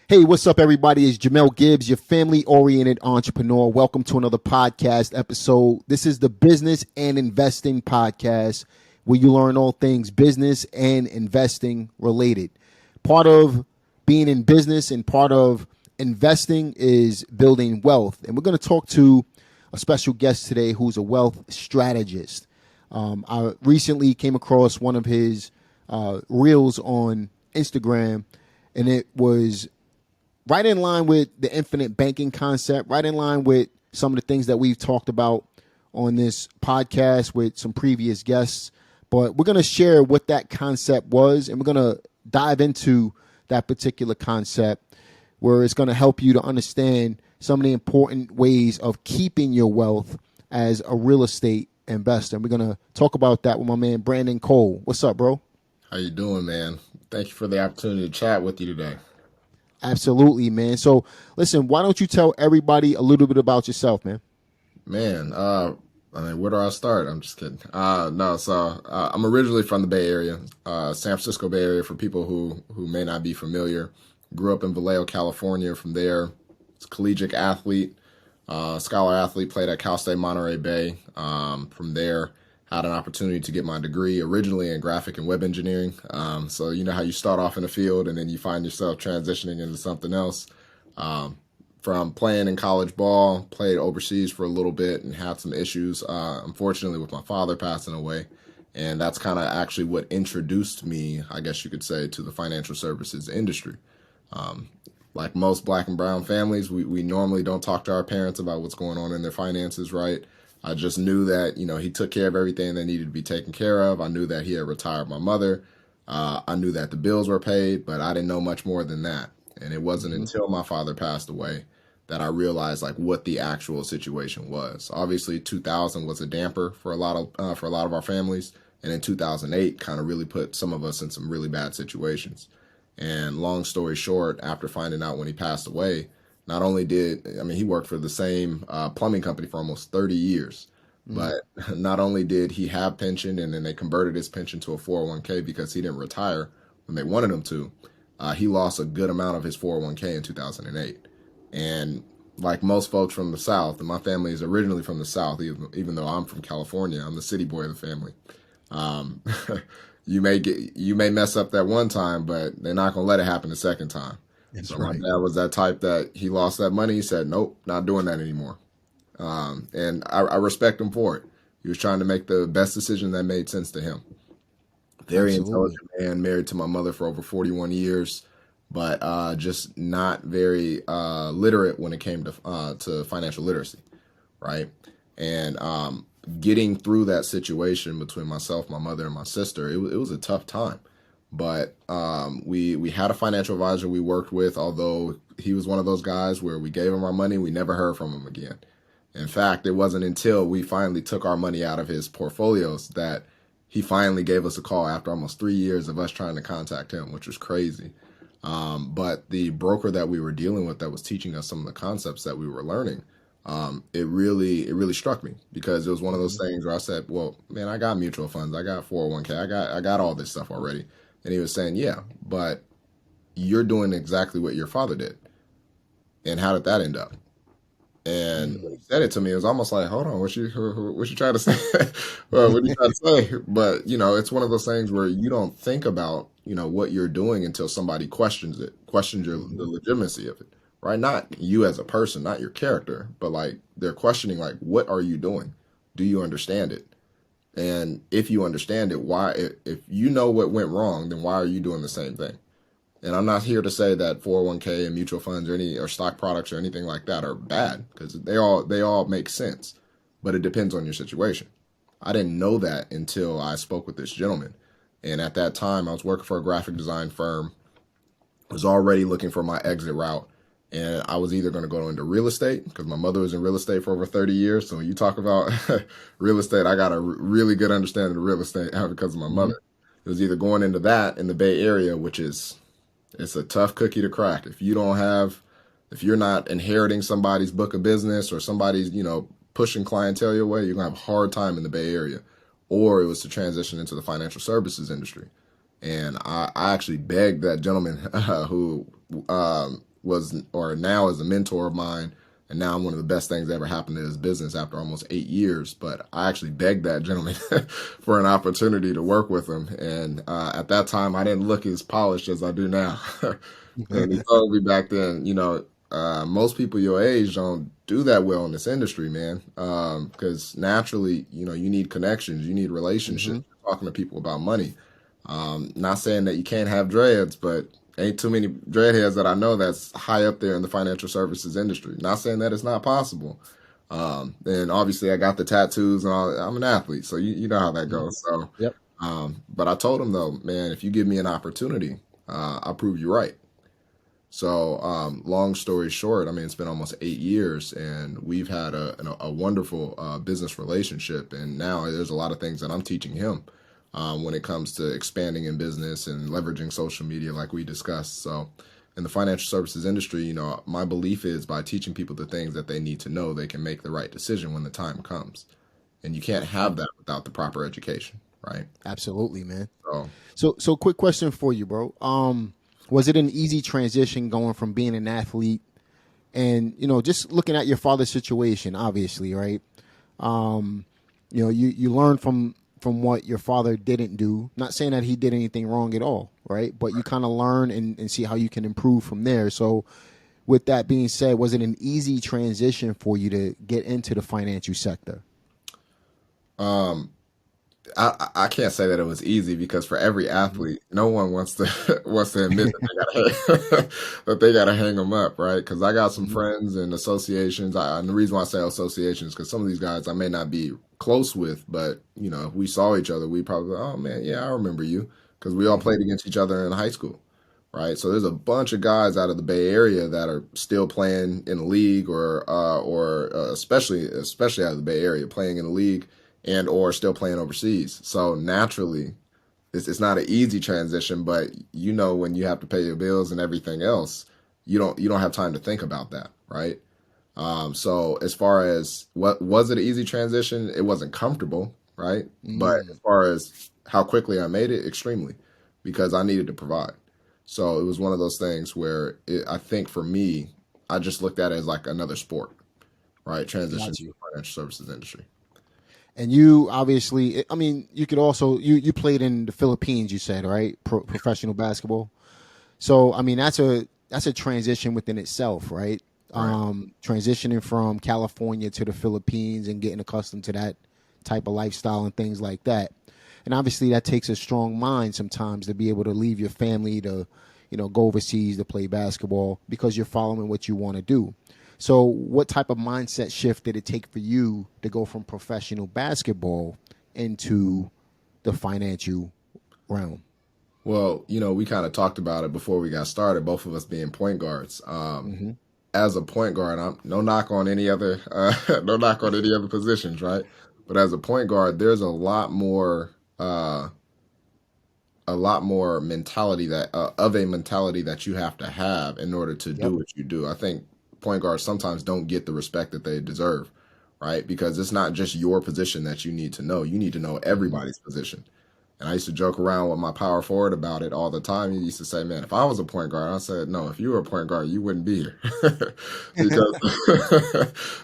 Hey, what's up, everybody? It's Jamel Gibbs, your family-oriented entrepreneur. Welcome to another podcast episode. This is the Business and Investing Podcast, where you learn all things business and investing related. Part of being in business and part of investing is building wealth. And we're going to talk to a special guest today who's a wealth strategist. I recently came across one of his reels on Instagram, and it was right in line with the infinite banking concept, right in line with some of the things that we've talked about on this podcast with some previous guests. But we're going to share what that concept was, and we're going to dive into that particular concept where it's going to help you to understand some of the important ways of keeping your wealth as a real estate investor. And we're going to talk about that with my man, Brandon Cole. What's up, bro? How you doing, man? Thank you for the opportunity to chat with you today. Absolutely, man. So, listen, why don't you tell everybody a little bit about yourself, man? Man, where do I start? I'm just kidding. I'm originally from the Bay Area, San Francisco Bay Area, for people who may not be familiar. Grew up in Vallejo, California. From there, was a collegiate athlete, scholar athlete, played at Cal State Monterey Bay. From there, had an opportunity to get my degree originally in graphic and web engineering. So you know how you start off in a field and then you find yourself transitioning into something else. From playing in college ball, played overseas for a little bit and had some issues, unfortunately, with my father passing away. And that's kind of actually what introduced me, I guess you could say, to the financial services industry. Like most Black and brown families, we normally don't talk to our parents about what's going on in their finances, right? I just knew that, he took care of everything that needed to be taken care of. I knew that he had retired my mother. I knew that the bills were paid, but I didn't know much more than that. And it wasn't until my father passed away that I realized what the actual situation was. Obviously, 2000 was a damper for a lot of our families, and in 2008 kind of really put some of us in some really bad situations. And long story short, after finding out when he passed away, not only he worked for the same plumbing company for almost 30 years, but not only did he have pension and then they converted his pension to a 401k because he didn't retire when they wanted him to, he lost a good amount of his 401k in 2008. And like most folks from the South, and my family is originally from the South, even though I'm from California, I'm the city boy of the family. You may mess up that one time, but they're not going to let it happen the second time. That's so right. My dad was that type that he lost that money. He said, nope, not doing that anymore. And I respect him for it. He was trying to make the best decision that made sense to him. Very intelligent man, married to my mother for over 41 years, but just not very literate when it came to financial literacy, right? And getting through that situation between myself, my mother, and my sister, it was a tough time. But we had a financial advisor we worked with, although he was one of those guys where we gave him our money, we never heard from him again. In fact, it wasn't until we finally took our money out of his portfolios that he finally gave us a call after almost 3 years of us trying to contact him, which was crazy. But the broker that we were dealing with that was teaching us some of the concepts that we were learning, it really struck me because it was one of those things where I said, well, man, I got mutual funds, I got 401k, I got all this stuff already. And he was saying, yeah, but you're doing exactly what your father did. And how did that end up? And when he said it to me, it was almost like, hold on, what you trying to say? Well, what are you trying to say? But, it's one of those things where you don't think about, what you're doing until somebody questions the legitimacy of it, right? Not you as a person, not your character, but they're questioning, what are you doing? Do you understand it? And if you understand it, why, if you know what went wrong, then why are you doing the same thing? And I'm not here to say that 401k and mutual funds or stock products or anything like that are bad, because they all make sense, but it depends on your situation. I didn't know that until I spoke with this gentleman. And at that time, I was working for a graphic design firm, was already looking for my exit route. And I was either going to go into real estate because my mother was in real estate for over 30 years. So when you talk about real estate, I got a really good understanding of real estate because of my mother. It was either going into that in the Bay Area, which it's a tough cookie to crack. If you're not inheriting somebody's book of business or somebody's, pushing clientele your way, you're going to have a hard time in the Bay Area. Or it was to transition into the financial services industry. And I actually begged that gentleman who was, or now is a mentor of mine. And now I'm one of the best things that ever happened to this business after almost 8 years. But I actually begged that gentleman for an opportunity to work with him. And at that time, I didn't look as polished as I do now. And he told me back then, most people your age don't do that well in this industry, man. Because naturally, you need connections, you need relationships, talking to people about money. Not saying that you can't have dreads, but ain't too many dreadheads that I know that's high up there in the financial services industry. Not saying that it's not possible. And obviously I got the tattoos and all. I'm an athlete, so you know how that goes. So, Yep. but I told him though, man, if you give me an opportunity, I'll prove you right. So, long story short, I mean, it's been almost 8 years, and we've had a wonderful business relationship. And now there's a lot of things that I'm teaching him when it comes to expanding in business and leveraging social media, like we discussed. So, in the financial services industry, my belief is by teaching people the things that they need to know, they can make the right decision when the time comes. And you can't have that without the proper education, right? Absolutely, man. So, So quick question for you, bro. Was it an easy transition going from being an athlete and, just looking at your father's situation, obviously, right? You learn from what your father didn't do. Not saying that he did anything wrong at all, right? But you kind of learn and see how you can improve from there. So with that being said, was it an easy transition for you to get into the financial sector? I can't say that it was easy because for every athlete, no one wants to wants to admit that they gotta hang them up, right? Because I got some friends and associations. And the reason why I say associations because some of these guys I may not be close with, but if we saw each other, we probably, oh man, yeah, I remember you because we all played against each other in high school, right? So there's a bunch of guys out of the Bay Area that are still playing in the league, or especially out of the Bay Area, playing in the league and or still playing overseas. So naturally, it's not an easy transition, but when you have to pay your bills and everything else, you don't have time to think about that, right? So as far as what was it an easy transition, it wasn't comfortable, right? But as far as how quickly I made it, extremely, because I needed to provide. So it was one of those things where I think for me, I just looked at it as like another sport, right? Transition to the financial services industry. And you obviously, I mean, you could also you played in the Philippines, you said, right? Professional basketball. So I mean, that's a transition within itself, right? Transitioning from California to the Philippines and getting accustomed to that type of lifestyle and things like that. And obviously, that takes a strong mind sometimes to be able to leave your family to, go overseas to play basketball because you're following what you want to do. So what type of mindset shift did it take for you to go from professional basketball into the financial realm? Well, we kind of talked about it before we got started, both of us being point guards. As a point guard, I'm no knock on any other no knock on any other positions, right? But as a point guard, there's a lot more mentality that of a mentality that you have to have in order to do what you do. I think point guards sometimes don't get the respect that they deserve, right? Because it's not just your position that you need to know. You need to know everybody's position. And I used to joke around with my power forward about it all the time. He used to say, man, if I was a point guard, I said, no, if you were a point guard, you wouldn't be here.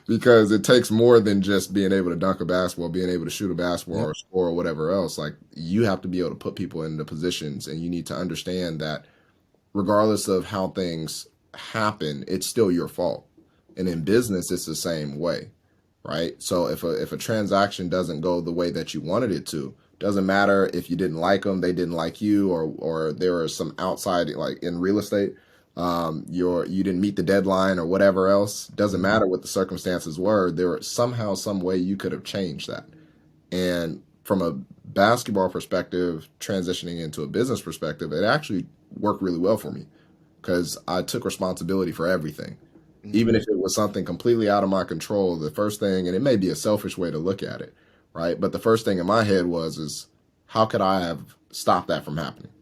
because it takes more than just being able to dunk a basketball, being able to shoot a basketball or score or whatever else. Like you have to be able to put people into positions, and you need to understand that regardless of how things happen, it's still your fault. And in business, it's the same way, right? So if a transaction doesn't go the way that you wanted it to, doesn't matter if you didn't like them, they didn't like you, or there was some outside, like in real estate, you didn't meet the deadline or whatever else. Doesn't matter what the circumstances were. There somehow, some way you could have changed that. And from a basketball perspective, transitioning into a business perspective, it actually worked really well for me because I took responsibility for everything. Even if it was something completely out of my control, the first thing, and it may be a selfish way to look at it, right? But the first thing in my head is how could I have stopped that from happening?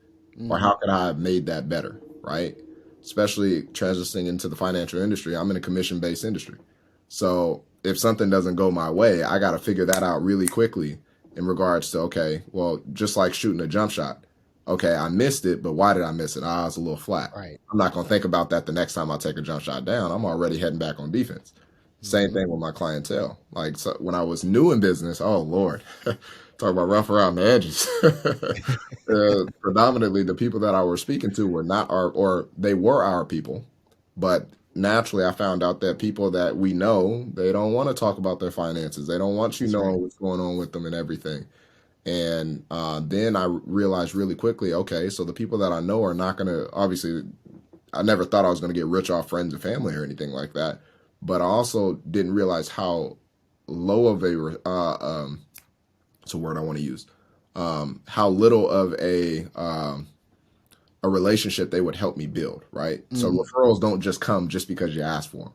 Or how could I have made that better, right? Especially transitioning into the financial industry. I'm in a commission-based industry. So if something doesn't go my way, I got to figure that out really quickly in regards to, okay, well, just like shooting a jump shot. okay, I missed it, but why did I miss it? I was a little flat. Right. I'm not going to think about that the next time I take a jump shot down. I'm already heading back on defense. Same thing with my clientele. Like, so when I was new in business, oh Lord, talk about rough around the edges. Predominantly, the people that I was speaking to were not our, or they were our people, but naturally, I found out that people that we know, they don't want to talk about their finances. They don't want you That's right. knowing what's going on with them and everything. And then I realized really quickly, okay, so the people that I know are not going to, obviously, I never thought I was going to get rich off friends and family or anything like that. But I also didn't realize how low of it's a word I want to use, how little of a relationship they would help me build, right? So referrals don't just come just because you ask for them.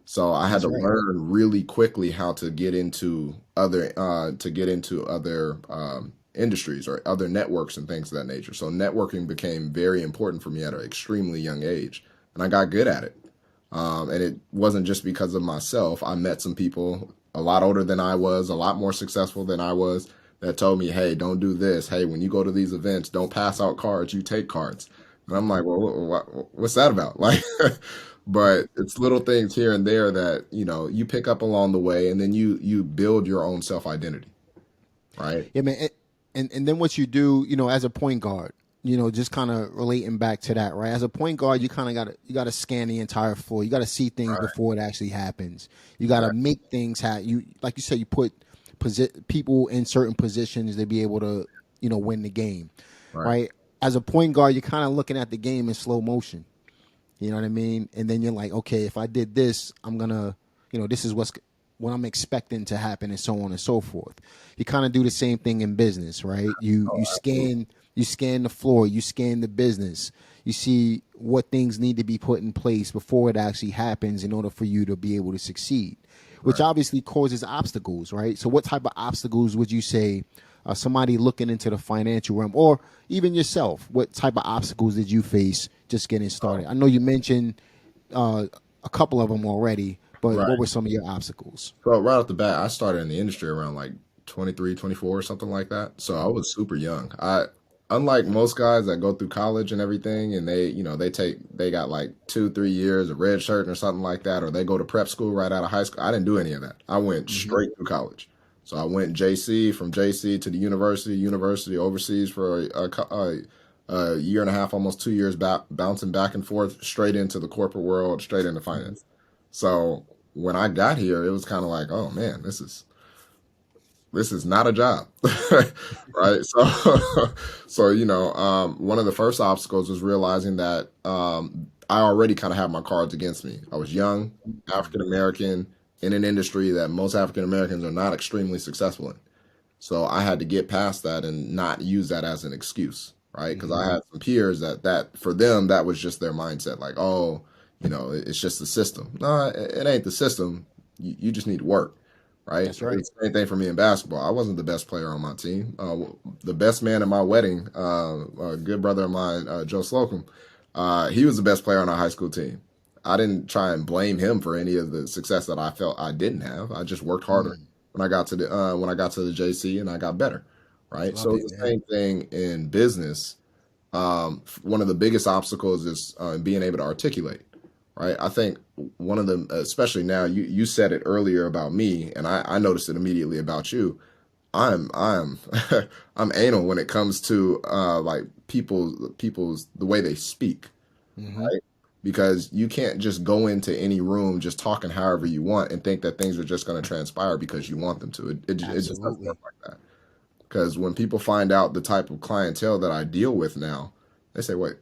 So I had That's to right. learn really quickly how to get into other industries or other networks and things of that nature. So networking became very important for me at an extremely young age, and I got good at it. And it wasn't just because of myself. I met some people a lot older than I was, a lot more successful than I was, that told me, hey, don't do this. Hey, when you go to these events, don't pass out cards, you take cards. And I'm like, well, what's that about? Like, but it's little things here and there that, you pick up along the way, and then you build your own self identity, right? Yeah, man. And then what you do, as a point guard, just kind of relating back to that, right? As a point guard, you kind of got to scan the entire floor. You got to see things Right, before it actually happens. You got to right, make things happen. You, like you said, you put people in certain positions to be able to, win the game, right, right? As a point guard, you're kind of looking at the game in slow motion. You know what I mean? And then you're like, okay, if I did this, I'm gonna, this is what I'm expecting to happen, and so on and so forth. You kind of do the same thing in business, right? You absolutely. scan the floor, you scan the business, you see what things need to be put in place before it actually happens in order for you to be able to succeed, which Right. obviously causes obstacles, right? So what type of obstacles would you say somebody looking into the financial realm, or even yourself, what type of obstacles did you face just getting started? I know you mentioned a couple of them already, but what Right. were some of your obstacles? So right off the bat, I started in the industry around like 23, 24, or something like that. So I was super young. Unlike most guys that go through college and everything, and they got like 2, 3 years of red shirt or something like that, or they go to prep school right out of high school. I didn't do any of that. I went Hmm. straight through college. So I went JC, from JC to the university overseas for a year and a half, almost 2 years, bouncing back and forth straight into the corporate world, straight into Hmm. finance. So when I got here, it was kind of like, oh man, this is not a job, right? So, one of the first obstacles was realizing that I already kind of had my cards against me. I was young, African American, in an industry that most African Americans are not extremely successful in. So I had to get past that and not use that as an excuse, right? Because Hmm. I had some peers that for them that was just their mindset, like, oh, it's just the system. No, it ain't the system. You just need to work, right? That's right. It's the same thing for me in basketball. I wasn't the best player on my team. The best man at my wedding, a good brother of mine, Joe Slocum, he was the best player on our high school team. I didn't try and blame him for any of the success that I felt I didn't have. I just worked harder Mm. when I got to the JC, and I got better, right? Love So it, it's the man. same thing in business. One of the biggest obstacles is being able to articulate, right? I think one of them, especially now, you said it earlier about me, and I noticed it immediately about you. I'm I'm anal when it comes to like people's the way they speak, Hmm. right? Because you can't just go into any room just talking however you want and think that things are just going to transpire because you want them to. It just doesn't work Absolutely. like that. Because when people find out the type of clientele that I deal with now, they say, "Wait,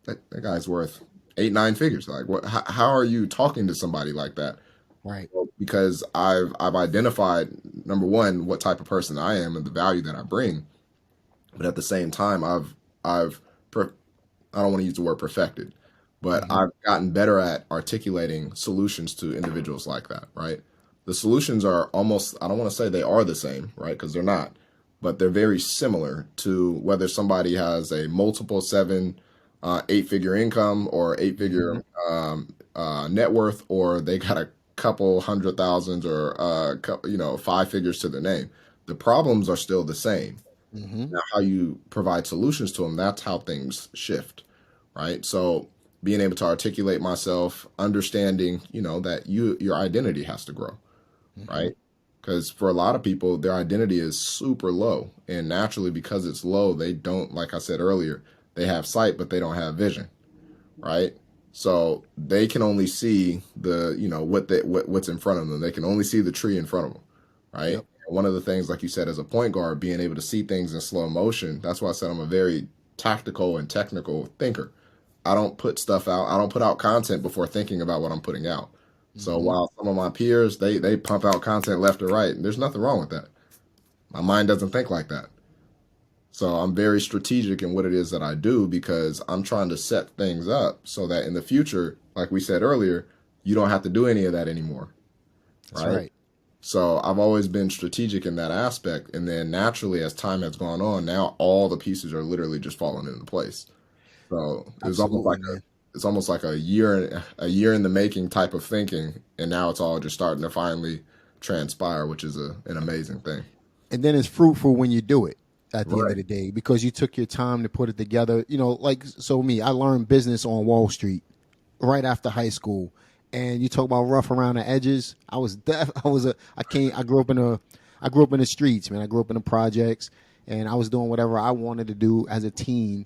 that guy's worth 8, 9 figures. Like, what? How are you talking to somebody like that?" Right. Well, because I've identified, number one, what type of person I am and the value that I bring, but at the same time, I've I don't want to use the word perfected, but Hmm. I've gotten better at articulating solutions to individuals like that, right? The solutions are almost, I don't want to say they are the same, right? Because they're not, but they're very similar to whether somebody has a multiple seven, 8 figure income or 8 figure Hmm. net worth, or they got a couple hundred thousands or 5 figures to their name. The problems are still the same. Now, how you provide solutions to them, that's how things shift, right? So being able to articulate myself, understanding, that your identity has to grow, right? Because for a lot of people, their identity is super low. And naturally, because it's low, they don't, like I said earlier, they have sight, but they don't have vision, right? So they can only see what's in front of them. They can only see the tree in front of them, right? Yep. And one of the things, like you said, as a point guard, being able to see things in slow motion. That's why I said I'm a very tactical and technical thinker. I don't put stuff out. I don't put out content before thinking about what I'm putting out. So while some of my peers, they pump out content left or right, and there's nothing wrong with that. My mind doesn't think like that. So I'm very strategic in what it is that I do because I'm trying to set things up so that in the future, like we said earlier, you don't have to do any of that anymore. That's right. So I've always been strategic in that aspect. And then naturally, as time has gone on, now all the pieces are literally just falling into place. So it's almost like a year in the making type of thinking, and now it's all just starting to finally transpire, which is an amazing thing. And then it's fruitful when you do it at the end Right. of the day because you took your time to put it together. I learned business on Wall Street right after high school. And you talk about rough around the edges. I grew up in the streets, man. I grew up in the projects, and I was doing whatever I wanted to do as a teen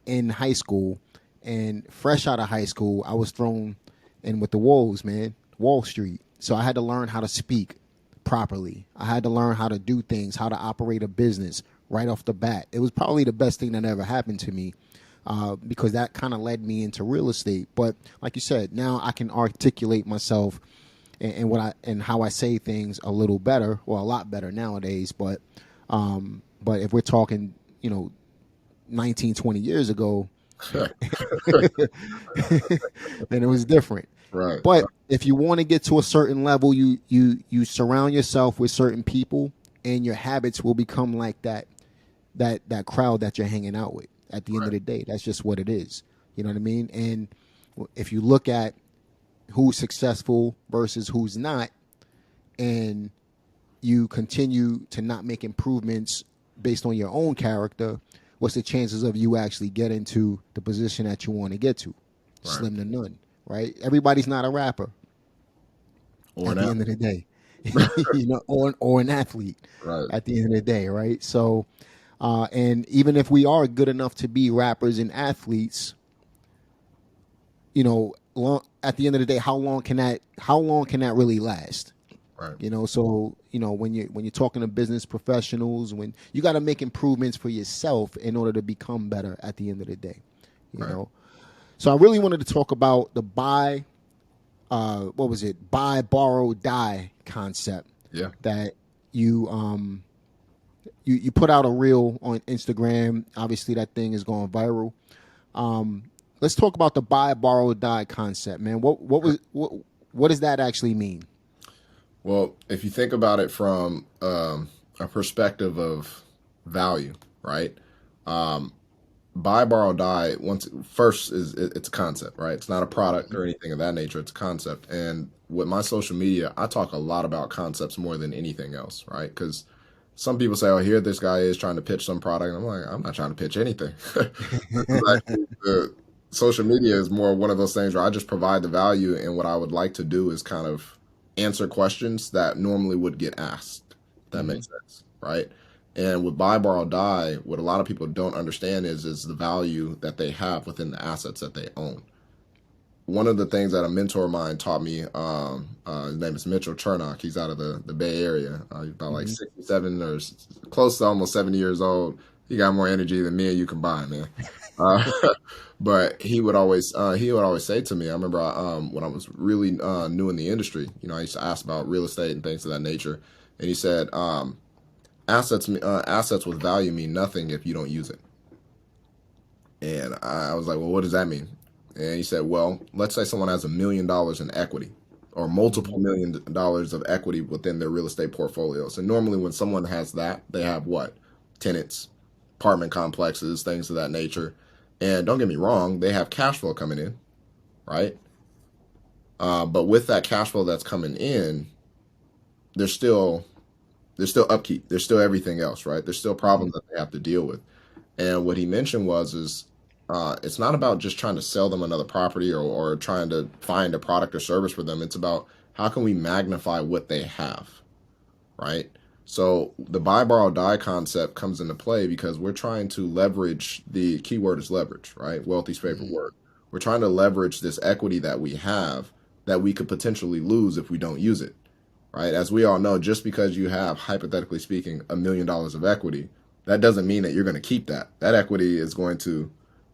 in high school. And fresh out of high school, I was thrown in with the wolves, man, Wall Street. So I had to learn how to speak properly. I had to learn how to do things, how to operate a business right off the bat. It was probably the best thing that ever happened to me because that kind of led me into real estate. But like you said, now I can articulate myself and how I say things a little better, or a lot better nowadays. But if we're talking, 19, 20 years ago, then it was different. Right. But if you want to get to a certain level, you surround yourself with certain people, and your habits will become like that crowd that you're hanging out with. At the end of the day, that's just what it is. You know what I mean? And if you look at who's successful versus who's not, and you continue to not make improvements based on your own character, what's the chances of you actually getting to the position that you want to get to? Right. Slim to none, right? Everybody's not a rapper or at the end of the day, or an athlete at the end of the day, right? So, and even if we are good enough to be rappers and athletes, at the end of the day, how long can that really last? Right. So when you're talking to business professionals, when you got to make improvements for yourself in order to become better at the end of the day, you know. So I really wanted to talk about the buy, borrow, die concept. Yeah. That you put out a reel on Instagram. Obviously, that thing is going viral. Let's talk about the buy, borrow, die concept, man. What does that actually mean? Well, if you think about it from a perspective of value, right? Buy, borrow, die. It's a concept, right? It's not a product or anything of that nature. It's a concept. And with my social media, I talk a lot about concepts more than anything else, right? Because some people say, "Oh, here this guy is trying to pitch some product." And I'm like, I'm not trying to pitch anything. Social media is more one of those things where I just provide the value, and what I would like to do is kind of answer questions that normally would get asked. If that makes sense, right? And with buy, borrow, die, what a lot of people don't understand is the value that they have within the assets that they own. One of the things that a mentor of mine taught me, his name is Mitchell Chernock. He's out of the Bay Area. He's about like 67 or close to almost 70 years old. He got more energy than me and you combined, man. But he would always say to me, I remember when I was really new in the industry, I used to ask about real estate and things of that nature. And he said, assets with value mean nothing if you don't use it. And I was like, well, what does that mean? And he said, well, let's say someone has $1 million in equity or multiple $1 million of equity within their real estate portfolio. So normally when someone has that, they have what? Tenants, apartment complexes, things of that nature. And don't get me wrong, they have cash flow coming in, right? But with that cash flow that's coming in, there's still there's still upkeep. There's still everything else, right? There's still problems that they have to deal with. And what he mentioned was it's not about just trying to sell them another property or trying to find a product or service for them. It's about how can we magnify what they have, right? So the buy, borrow, die concept comes into play because we're trying to leverage, the keyword is leverage, right? Wealthy's favorite word. We're trying to leverage this equity that we have that we could potentially lose if we don't use it, right? As we all know, just because you have, hypothetically speaking, $1 million of equity, that doesn't mean that you're going to keep that. That equity is going to,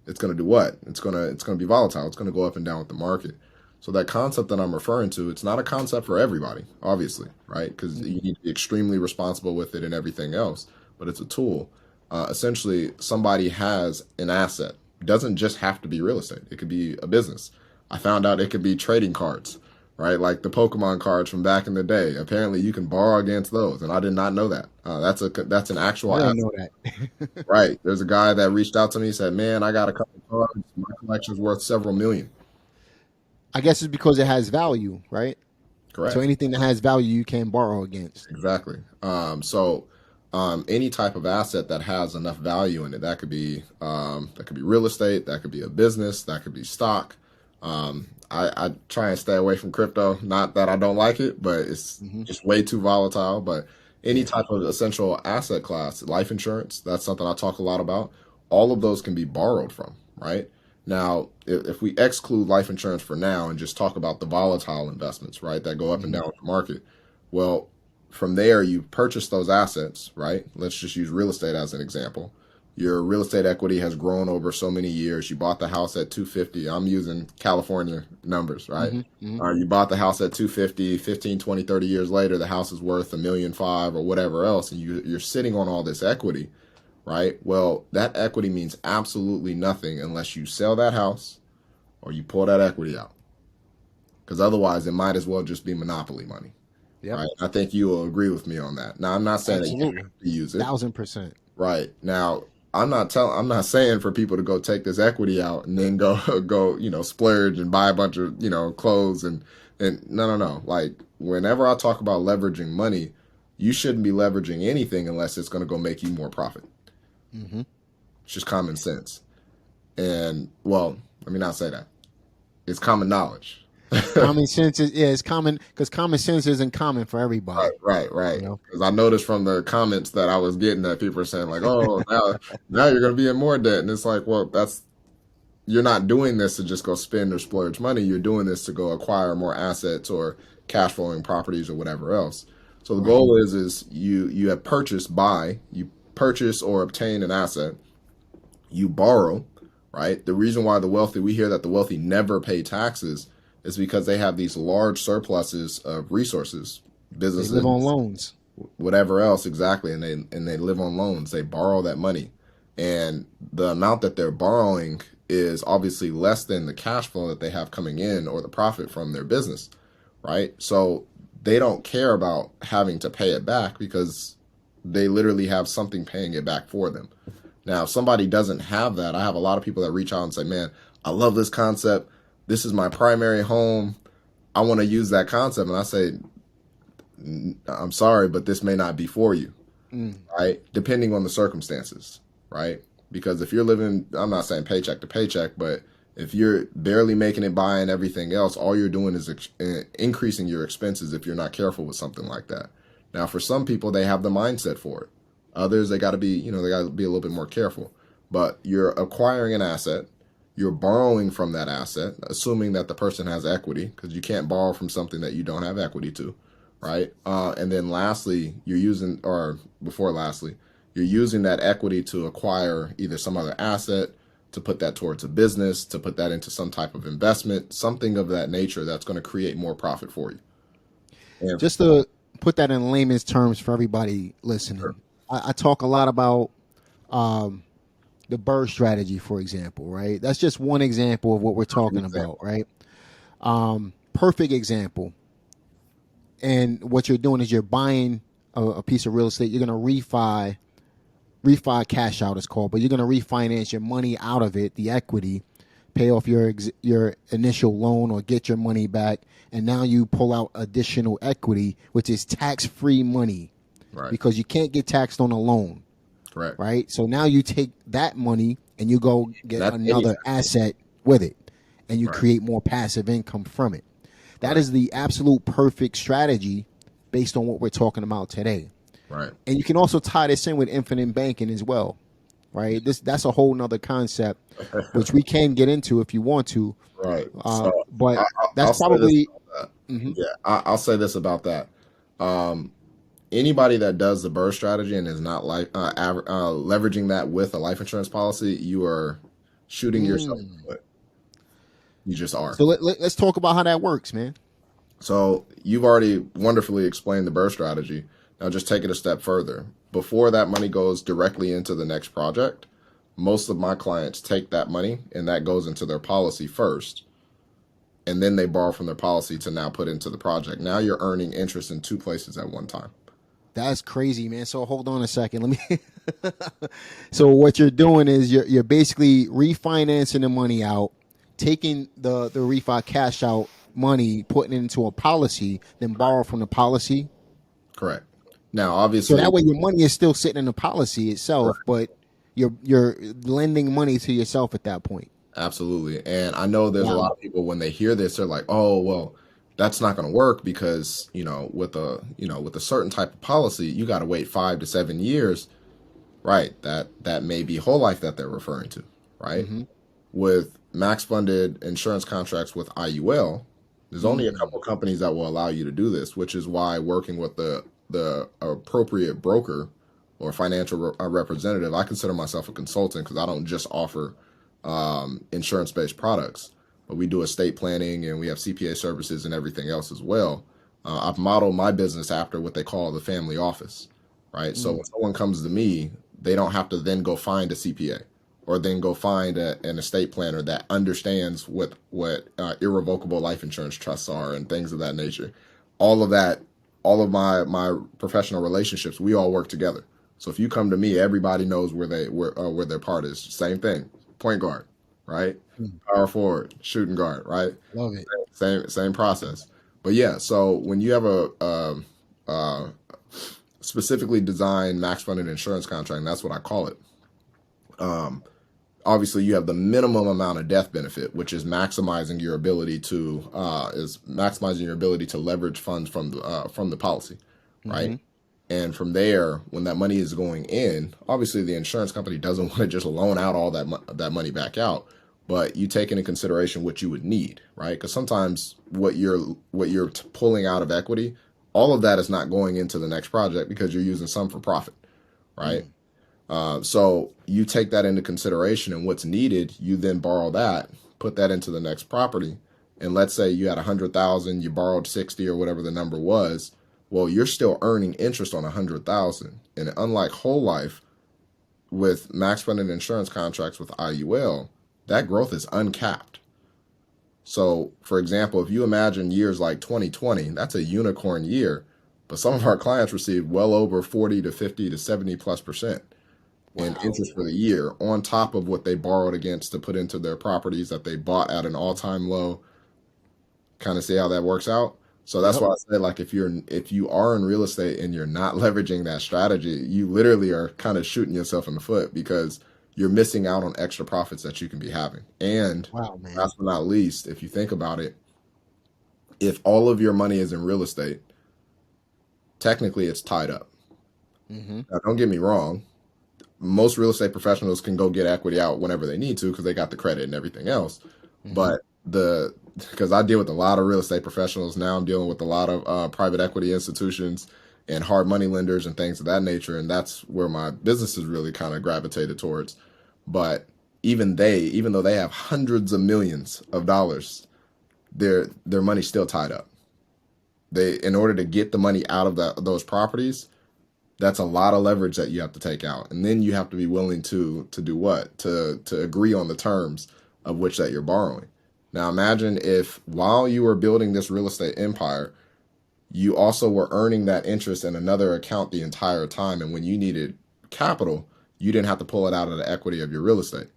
it's going to do what? It's going to be volatile. It's going to go up and down with the market. So that concept that I'm referring to, it's not a concept for everybody, obviously, right? Because you need to be extremely responsible with it and everything else. But it's a tool. Essentially, somebody has an asset. It doesn't just have to be real estate. It could be a business. I found out it could be trading cards, right? Like the Pokemon cards from back in the day. Apparently, you can borrow against those, and I did not know that. That's an actual I asset. didn't know that. Right. There's a guy that reached out to me and said, "Man, I got a couple of cards. My collection's worth several million." I guess it's because it has value, right? Correct. So anything that has value, you can borrow against. Exactly. Any type of asset that has enough value in it, that could be real estate, that could be a business, that could be stock. I try and stay away from crypto. Not that I don't like it, but it's just way too volatile. But any type of essential asset class, life insurance, that's something I talk a lot about. All of those can be borrowed from, right? Now, if we exclude life insurance for now and just talk about the volatile investments, right, that go up and down with the market, well, from there, you purchase those assets, right? Let's just use real estate as an example. Your real estate equity has grown over so many years. You bought the house at 250. I'm using California numbers, right? You bought the house at 250, 15, 20, 30 years later, the house is worth $1.5 million or whatever else, and you're sitting on all this equity. Right? Well, that equity means absolutely nothing unless you sell that house or you pull that equity out. Because otherwise, it might as well just be monopoly money. Yep. Right? I think you will agree with me on that. Now, I'm not saying that you have to use it. 1,000%. Right. Now, I'm not saying for people to go take this equity out and then go splurge and buy a bunch of, clothes and no. Like, whenever I talk about leveraging money, you shouldn't be leveraging anything unless it's going to go make you more profit. It's just common sense. And, well, let me not say that. It's common knowledge. Common sense is common because common sense isn't common for everybody. Right. Because I noticed from the comments that I was getting that people are saying like, "Oh, now you're going to be in more debt," and it's like, well, you're not doing this to just go spend or splurge money. You're doing this to go acquire more assets or cash flowing properties or whatever else. So the goal is you have you purchase or obtain an asset, you borrow, right? The reason why we hear that the wealthy never pay taxes is because they have these large surpluses of resources, businesses, they live on loans, whatever else, exactly, and they live on loans. They borrow that money, and the amount that they're borrowing is obviously less than the cash flow that they have coming in or the profit from their business, right? So they don't care about having to pay it back because they literally have something paying it back for them. Now, if somebody doesn't have that, I have a lot of people that reach out and say, "Man, I love this concept. This is my primary home. I want to use that concept." And I say, "I'm sorry, but this may not be for you," right? Depending on the circumstances, right? Because if you're living, I'm not saying paycheck to paycheck, but if you're barely making it by and everything else, all you're doing is increasing your expenses if you're not careful with something like that. Now, for some people, they have the mindset for it. Others, they got to be, they got to be a little bit more careful. But you're acquiring an asset. You're borrowing from that asset, assuming that the person has equity, because you can't borrow from something that you don't have equity to, right? And then lastly, you're using that equity to acquire either some other asset, to put that towards a business, to put that into some type of investment, something of that nature that's going to create more profit for you. And just to put that in layman's terms for everybody listening, sure. I talk a lot about the BRRRR strategy, for example, right? That's just one example of what we're talking about, right? Perfect example. And what you're doing is you're buying a piece of real estate. You're going to refi cash out, it's called, but you're going to refinance your money out of it, the equity, pay off your initial loan or get your money back, and now you pull out additional equity, which is tax-free money. Right. because you can't get taxed on a loan, Correct. right? So now you take that money and you go get That's another anything. asset with it, and you Right. create more passive income from it. That Right. is the absolute perfect strategy based on what we're talking about today. Right. And you can also tie this in with infinite banking as well, right? That's a whole nother concept, which we can get into if you want to. Right. So But that's I'll say this probably about that. Yeah, I'll say this about that. Um, Anybody that does the BRRRR strategy and is not like leveraging that with a life insurance policy, you are shooting yourself in the foot. You just are. so. Let's talk about how that works, man. So you've already wonderfully explained the BRRRR strategy. Now just take it a step further. Before that money goes directly into the next project, most of my clients take that money and that goes into their policy first. And then they borrow from their policy to now put into the project. Now you're earning interest in two places at one time. That's crazy, man. So hold on a second. Let me. So what you're doing is you're basically refinancing the money out, taking the refi cash out money, putting it into a policy, then borrow from the policy. Correct. Now, So obviously, that way your money is still sitting in the policy itself, but you're lending money to yourself at that point. absolutely. And I know there's a lot Wow. of people when they hear this, they're like, "Oh, well, that's not going to work because, with a certain type of policy, you got to wait 5 to 7 years." Right. That may be whole life that they're referring to, right? Mm-hmm. With max funded insurance contracts with IUL, there's only a couple companies that will allow you to do this, which is why working with the appropriate broker or financial representative, I consider myself a consultant because I don't just offer insurance based products, but we do estate planning and we have CPA services and everything else as well. I've modeled my business after what they call the family office, right? So when someone comes to me, they don't have to then go find a CPA or then go find an estate planner that understands what irrevocable life insurance trusts are and things of that nature. All of that, all of my professional relationships, we all work together. So if you come to me, everybody knows where their part is. Same thing, point guard, right? Power forward, shooting guard, right? Love it. Same process. But yeah, so when you have a specifically designed max funded insurance contract, and that's what I call it. Obviously, you have the minimum amount of death benefit, which is maximizing your ability to leverage funds from the policy, right? And from there, when that money is going in, obviously the insurance company doesn't want to just loan out all that money back out, but you take into consideration what you would need, right? Because sometimes what you're pulling out of equity, all of that is not going into the next project because you're using some for profit, right? So you take that into consideration and what's needed, you then borrow that, put that into the next property. And let's say you had 100,000, you borrowed 60 or whatever the number was. Well, you're still earning interest on 100,000. And unlike whole life with max funded insurance contracts with IUL, that growth is uncapped. So, for example, if you imagine years like 2020, that's a unicorn year, but some of our clients received well over 40 to 50 to 70+% in interest for the year on top of what they borrowed against to put into their properties that they bought at an all-time low. Kind of see how that works out. So that's Yep. why I say, like, if you are in real estate and you're not leveraging that strategy, you literally are kind of shooting yourself in the foot because you're missing out on extra profits that you can be having. And Wow, man. last but not least, if you think about it, if all of your money is in real estate, technically it's tied up. Now, don't get me wrong. Most real estate professionals can go get equity out whenever they need to because they got the credit and everything else. But because I deal with a lot of real estate professionals now, I'm dealing with a lot of private equity institutions and hard money lenders and things of that nature, and that's where my business is really kind of gravitated towards. But even though they have hundreds of millions of dollars, their money's still tied up. In order to get the money out of those properties, that's a lot of leverage that you have to take out. And then you have to be willing to do what? To agree on the terms of which that you're borrowing. Now imagine if while you were building this real estate empire, you also were earning that interest in another account the entire time. And when you needed capital, you didn't have to pull it out of the equity of your real estate.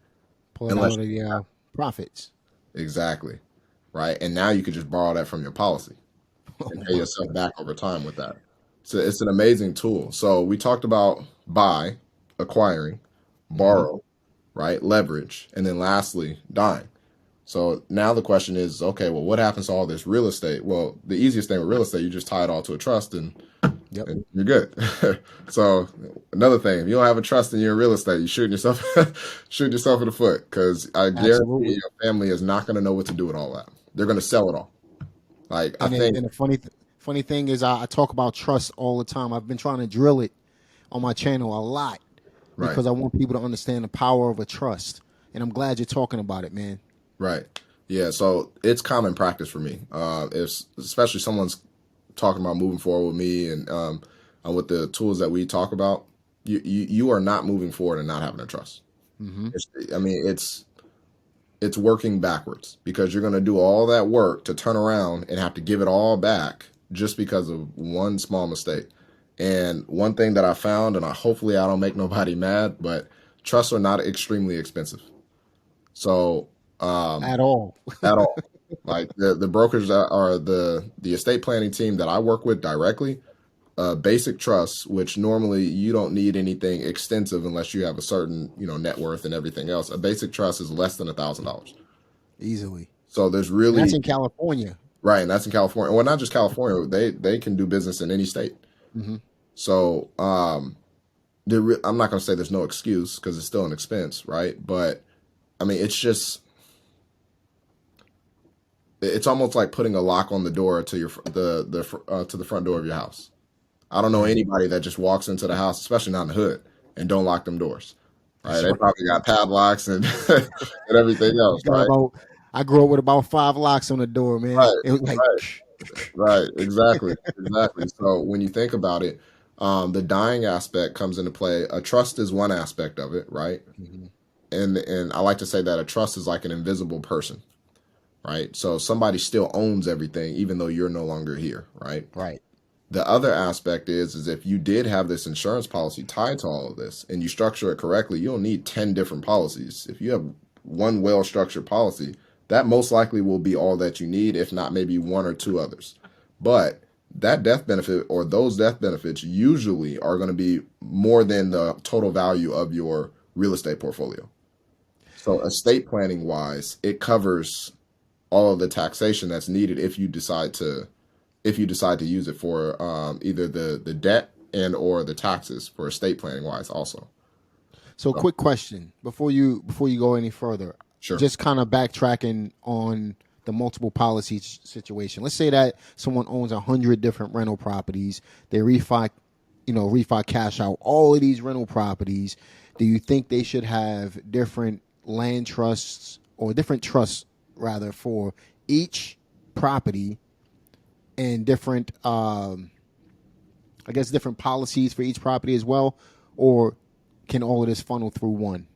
Pull it Unless out of the profits. exactly. Right. And now you could just borrow that from your policy Oh and pay my yourself back over time with that. it's an amazing tool. So we talked about buy, acquiring, Mm-hmm. borrow, right? Leverage, and then lastly, dying. So now the question is, okay, well, what happens to all this real estate? Well, the easiest thing with real estate, you just tie it all to a trust Yep. and you're good. So another thing, if you don't have a trust in your real estate, you shooting yourself shooting yourself in the foot, because I guarantee Absolutely. your family is not going to know what to do with all that. They're going to sell it all. Like I think, And the funny thing is, I talk about trust all the time. I've been trying to drill it on my channel a lot right, because I want people to understand the power of a trust. And I'm glad you're talking about it, man. right, yeah. So it's common practice for me. If especially someone's talking about moving forward with me and with the tools that we talk about, you are not moving forward and not having a trust. Mm-hmm. I mean, it's working backwards, because you're going to do all that work to turn around and have to give it all back just because of one small mistake. And one thing that I found, and hopefully I don't make nobody mad, but trusts are not extremely expensive. So, At all. at all. Like the brokers that are the estate planning team that I work with directly, basic trusts, which normally you don't need anything extensive unless you have a certain, net worth and everything else. A basic trust is less than $1,000. Easily. So there's And that's really in California. right, and that's in California. Well, not just California; they can do business in any state. Mm-hmm. So I'm not going to say there's no excuse, because it's still an expense, right? But I mean, it's almost like putting a lock on the door to to the front door of your house. I don't know Right. anybody that just walks into the house, especially not in the hood, and don't lock them doors. Right? That's They right. probably got padlocks and and everything else, Got right? about. I grew up with about 5 locks on the door, man. Right, It was like, right, right. Exactly, exactly. So when you think about it, the dying aspect comes into play. A trust is one aspect of it, right? Mhm. And I like to say that a trust is like an invisible person, right? So somebody still owns everything, even though you're no longer here, right? Right. The other aspect is if you did have this insurance policy tied to all of this and you structure it correctly, you don't need 10 different policies. If you have one well-structured policy, that most likely will be all that you need, if not maybe one or two others. But that death benefit, or those death benefits, usually are going to be more than the total value of your real estate portfolio. So estate planning wise, it covers all of the taxation that's needed if you decide to use it for either the debt and or the taxes for estate planning wise also. So, So, quick question before you go any further, sure. just kind of backtracking on the multiple policy situation. Let's say that someone owns 100 different rental properties. They refi cash out all of these rental properties. Do you think they should have different land trusts or different trusts rather for each property and different, I guess, different policies for each property as well, or can all of this funnel through one?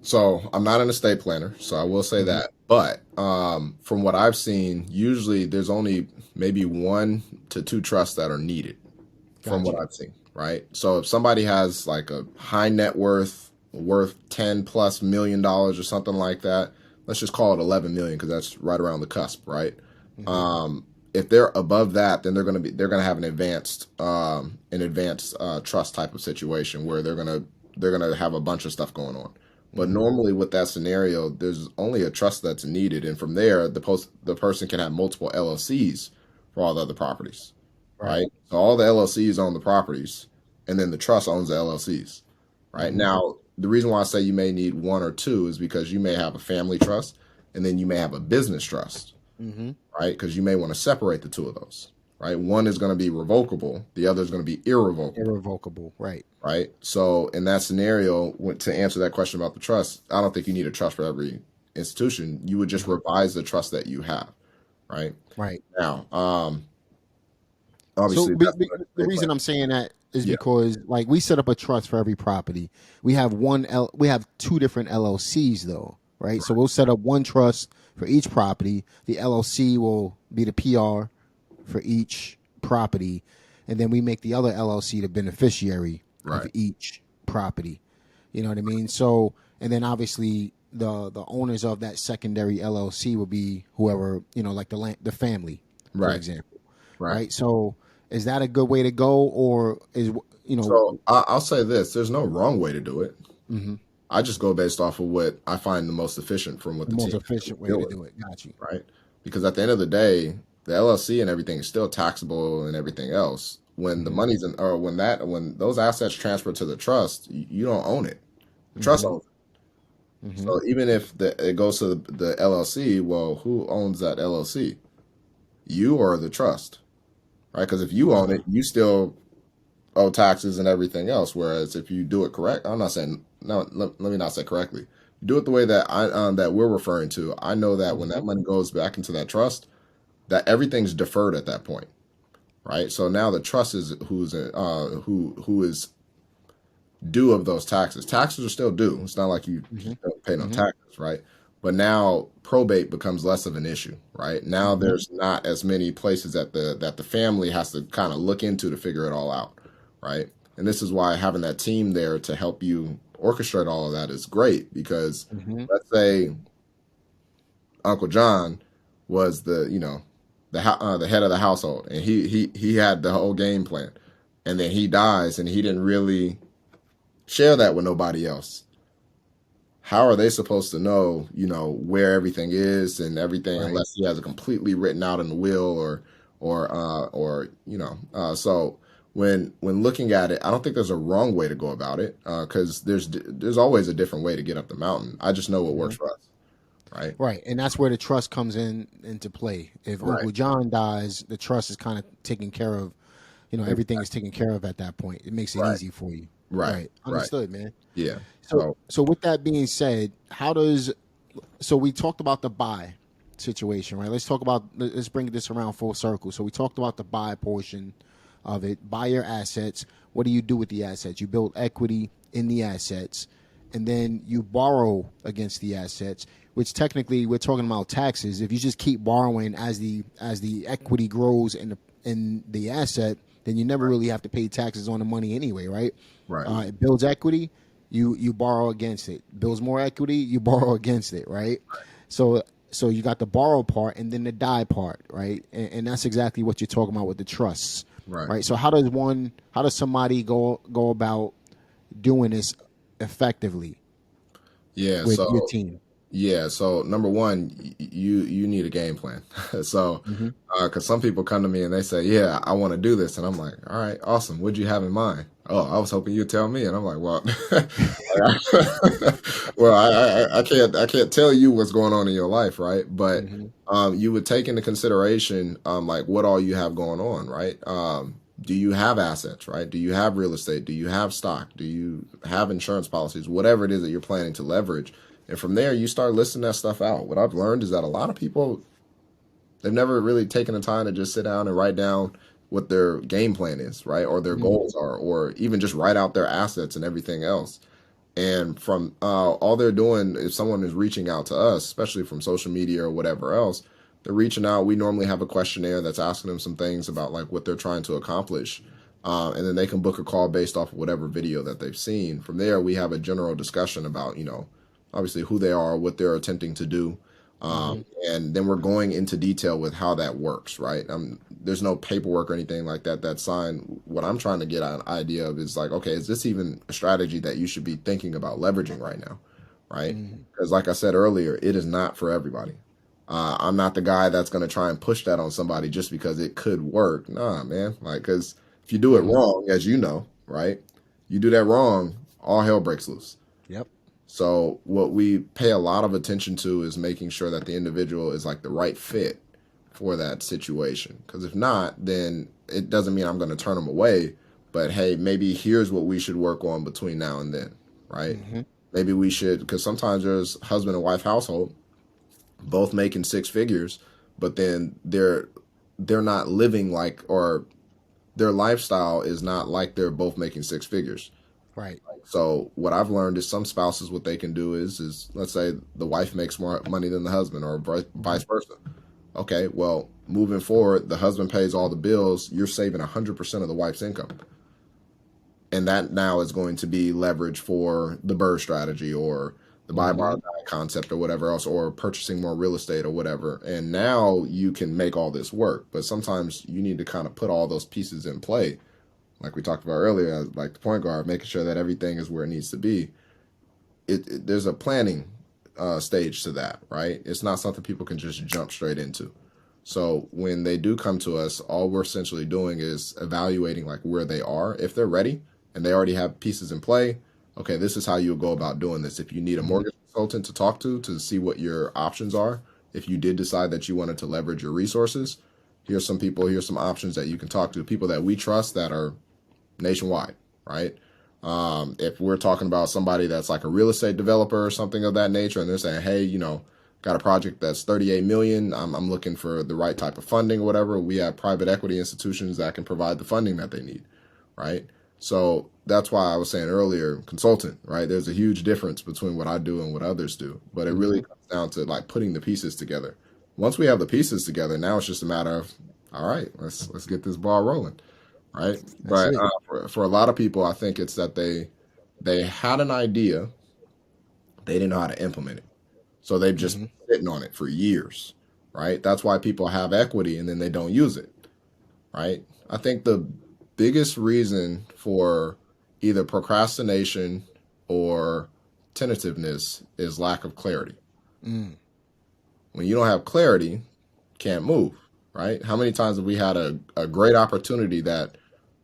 So I'm not an estate planner, so I will say Hmm. that. But from what I've seen, usually there's only maybe one to two trusts that are needed from what Gotcha. I've seen, right? So if somebody has like a high net worth 10 plus $1 million or something like that, let's just call it 11 million because that's right around the cusp, right? Hmm. If they're above that, then they're gonna have an advanced trust type of situation where they're gonna have a bunch of stuff going on. But Hmm. normally with that scenario, there's only a trust that's needed, and from there, the person can have multiple LLCs for all the other properties, Right. right? So all the LLCs own the properties, and then the trust owns the LLCs, right? Hmm. Now, the reason why I say you may need one or two is because you may have a family trust, and then you may have a business trust, Hmm. right? Because you may want to separate the two of those, right? One is going to be revocable, the other is going to be irrevocable, Irrevocable. Right. right? So in that scenario, to answer that question about the trust, I don't think you need a trust for every institution. You would just Hmm. revise the trust that you have, right? Right. Now, So obviously that's what the they plan. reason I'm saying that is Yeah, because like we set up a trust for every property. We have two different LLCs though, right? So we'll set up one trust for each property. The LLC will be the PR for each property, and then we make the other LLC the beneficiary of right, each property. You know what I mean? So, and then obviously the owners of that secondary LLC will be whoever, like the family, for right, example, right, right? So Is that a good way to go, or is So I'll say this: there's no wrong way to do it. mhm, I just go based off of what I find the most efficient from what the the most team efficient way deal to with, do it? Got you. right? Because at the end of the day, the LLC and everything is still taxable and everything else. When the Hmm. money's in, or when those assets transfer to the trust, you don't own it. The trust Hmm. owns it. Hmm. So even if it goes to the LLC, well, who owns that LLC? You or the trust, right? Because if you own it, you still owe taxes and everything else. Whereas if you do it correct, I'm not saying no. Let me not say correctly. Do it the way that that we're referring to. I know that when Hmm. that money goes back into that trust, that everything's deferred at that point, right? So now the trust is who is due of those taxes. Taxes are still due. It's not like you Hmm. don't pay no Hmm. taxes, right? But now probate becomes less of an issue, right? Now Hmm. there's not as many places that the family has to kind of look into to figure it all out, right? And this is why having that team there to help you orchestrate all of that is great because Hmm. let's say Uncle John was the head of the household and he had the whole game plan, and then he dies and he didn't really share that with nobody else. How are they supposed to know, where everything is and everything Right. unless he has it completely written out in the will so when looking at it, I don't think there's a wrong way to go about it because there's always a different way to get up the mountain. I just know what Hmm. works for us, right? Right, and that's where the trust comes into play. If Right, Uncle John dies, the trust is kind of taken care of. Everything is taken care of at that point. It makes it right, easy for you. right, Right, right. understood, man. Yeah. So, So so with that being said, so we talked about the buy situation, right? Let's bring this around full circle. So we talked about the buy portion of it. Buy your assets. What do you do with the assets? You build equity in the assets, and then you borrow against the assets. Which technically we're talking about taxes. If you just keep borrowing as the equity grows in the asset, then you never really have to pay taxes on the money anyway, right? right, It builds equity, you borrow against it. Builds more equity, you borrow against it, right? So so you got the borrow part and then the die part, right? And that's exactly what you're talking about with the trusts, right. right? So how does somebody go about doing this effectively Yeah. with your So team? Yeah, so number one, you need a game plan. So, Hmm. because some people come to me and they say, "Yeah, I want to do this," and I'm like, "All right, awesome. What'd you have in mind?" Oh, I was hoping you'd tell me, and I'm like, "Well, well, I can't tell you what's going on in your life, right? But Hmm. you would take into consideration like what all you have going on, right? Do you have assets, right? Do you have real estate? Do you have stock? Do you have insurance policies? Whatever it is that you're planning to leverage. And from there, you start listing that stuff out. What I've learned is that a lot of people, they've never really taken the time to just sit down and write down what their game plan is, right? Or their Hmm. goals are, or even just write out their assets and everything else. And from all they're doing, if someone is reaching out to us, especially from social media or whatever else, they're reaching out. We normally have a questionnaire that's asking them some things about like what they're trying to accomplish. And then they can book a call based off of whatever video that they've seen. From there, we have a general discussion about, obviously who they are, what they're attempting to do. Hmm. And then we're going into detail with how that works, right? There's no paperwork or anything like that that's signed. What I'm trying to get an idea of is like, okay, is this even a strategy that you should be thinking about leveraging right now, right? Hmm. Because like I said earlier, it is not for everybody. I'm not the guy that's going to try and push that on somebody just because it could work. Nah, man. Like, because if you do it Hmm. wrong, as you know, right? You do that wrong, all hell breaks loose. Yep. So what we pay a lot of attention to is making sure that the individual is like the right fit for that situation. Because if not, then it doesn't mean I'm going to turn them away. But hey, maybe here's what we should work on between now and then, right? Hmm. Maybe we should, because sometimes there's husband and wife household, both making six figures, but then they're not living like, or their lifestyle is not like they're both making six figures. Right. So what I've learned is some spouses, what they can do is let's say the wife makes more money than the husband or Hmm. vice versa. Okay, well, moving forward, the husband pays all the bills. You're saving 100% of the wife's income. And that now is going to be leverage for the bird strategy or the buy, borrow, Hmm. die concept or whatever else, or purchasing more real estate or whatever. And now you can make all this work. But sometimes you need to kind of put all those pieces in play. Like we talked about earlier, like the point guard, making sure that everything is where it needs to be. There's a planning stage to that, right? It's not something people can just jump straight into. So when they do come to us, all we're essentially doing is evaluating like where they are. If they're ready and they already have pieces in play, okay, this is how you go about doing this. If you need a mortgage consultant to talk to see what your options are, if you did decide that you wanted to leverage your resources, here's some people, here's some options that you can talk to, people that we trust that are nationwide, right? If we're talking about somebody that's like a real estate developer or something of that nature, and they're saying, hey, got a project that's 38 million. I'm looking for the right type of funding or whatever. We have private equity institutions that can provide the funding that they need, right? So that's why I was saying earlier, consultant, right? There's a huge difference between what I do and what others do, but it really comes down to like putting the pieces together. Once we have the pieces together, now it's just a matter of, all right, let's get this ball rolling, right? But for a lot of people, I think it's that they had an idea, they didn't know how to implement it. So they've just been sitting on it for years, right? That's why people have equity and then they don't use it, right? I think the biggest reason for either procrastination or tentativeness is lack of clarity. When you don't have clarity, can't move, right? How many times have we had a great opportunity that